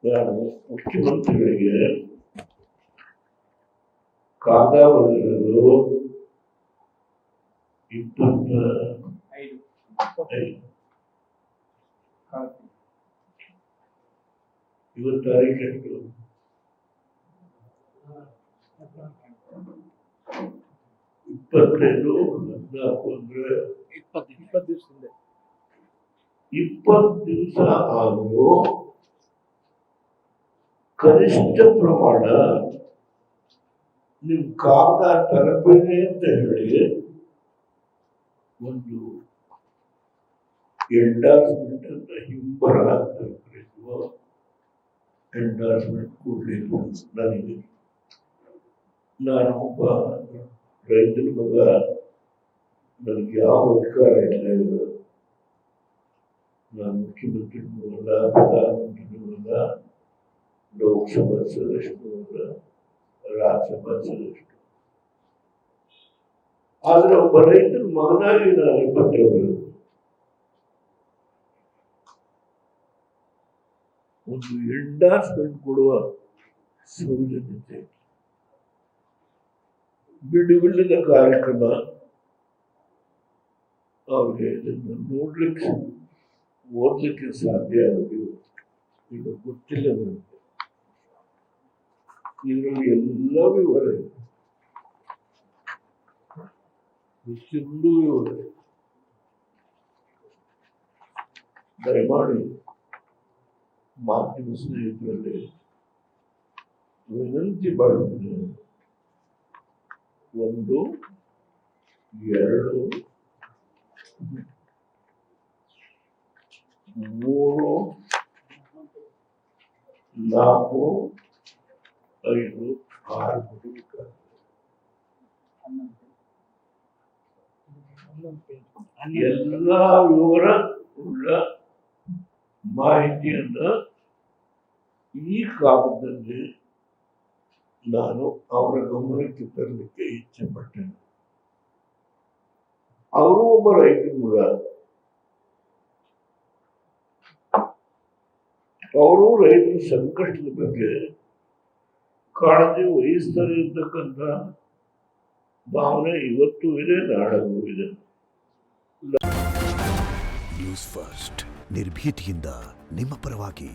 ನಾನು ಮುಖ್ಯಮಂತ್ರಿಗಳಿಗೆ ಕಾಗದ 25 ಇವತ್ತು ತಾರೀಕು ಎಷ್ಟು 25 14 ಅಂದ್ರೆ 20 ದಿವಸ ಆದರೂ ಕನಿಷ್ಠ ಪ್ರಮಾಣ ನಿಮ್ ಕಾಗದ ತಲುಪಿದೆ ಅಂತ ಹೇಳಿ ಒಂದು ಎಂಡಾರ್ಸ್ಮೆಂಟ್ ಅಂತ ಹಿಂಬರ ಅಂತ ಕರೆಯುವ ಎಂಡಾರ್ಸ್ಮೆಂಟ್ ಕೊಡ್ಲಿಲ್ಲ ನನಗೆ. ನಾನು ಒಬ್ಬ ರೈತನ ಮಗ, ನನಗೆ ಯಾವ ಅಧಿಕಾರ ಇಲ್ಲ. ನಾನು ಮುಖ್ಯಮಂತ್ರಿನೂ ಅಲ್ಲ, ಪ್ರಧಾನಮಂತ್ರಿನೂ ಅಲ್ಲ, ಲೋಕಸಭಾ ಸದಸ್ಯನೂ ಅಲ್ಲ, ರಾಜ್ಯಸಭಾ ಸದಸ್ಯರು. ಆದ್ರೆ ಒಬ್ಬ ರೈತನ ಮಗನಾಗಿ ನಾನು ಪತ್ರ ಬರೆದು ಒಂದು ಎಂಡಾರ್ಸ್ಮೆಂಟ್ ಕೊಡುವ ಸೌಜನ್ಯತೆ, ಬಿಡುವಿಲ್ಲದ ಕಾರ್ಯಕ್ರಮ ಅವ್ರಿಗೆ ಇದನ್ನು ನೋಡ್ಲಿಕ್ಕೆ ಓದ್ಲಿಕ್ಕೆ ಸಾಧ್ಯ ಆಗೋದು ಈಗ ಗೊತ್ತಿಲ್ಲ ನನಗೆ. ಇದರಲ್ಲಿ ಎಲ್ಲ ವಿವರ ಇದೆ, ಪ್ರತಿಯೊಂದು ವಿವರ ಇದೆ. ದಯಮಾಡಿ ಮಾಧ್ಯಮ ಸ್ನೇಹಿತರಲ್ಲಿ ವಿನಂತಿ ಮಾಡುತ್ತೇನೆ, 1, 2, 3, 4, 5, 6 ಎಲ್ಲ ವಿವರ ಉಳ್ಳ ಮಾಹಿತಿಯನ್ನ ಈ ಕಾಗದದಲ್ಲಿ ನಾನು ಅವರ ಗಮನಕ್ಕೆ ತರಲಿಕ್ಕೆ ಇಚ್ಛೆ ಪಟ್ಟೆನು. ಅವರು ಒಬ್ಬ ರೈತನ ಮಗ, ಅವರು ರೈತರ ಸಂಕಷ್ಟದ ಬಗ್ಗೆ ಕಾಳಜಿ ವಹಿಸ್ತಾರೆ ಇರ್ತಕ್ಕಂಥ ಭಾವನೆ ಇವತ್ತು ಇದೆ, ನಾಡಗೂ ಇದೆ. ನ್ಯೂಸ್ ಫಸ್ಟ್ ನಿರ್ಭೀತಿಯಿಂದ ನಿಮ್ಮ ಪರವಾಗಿ.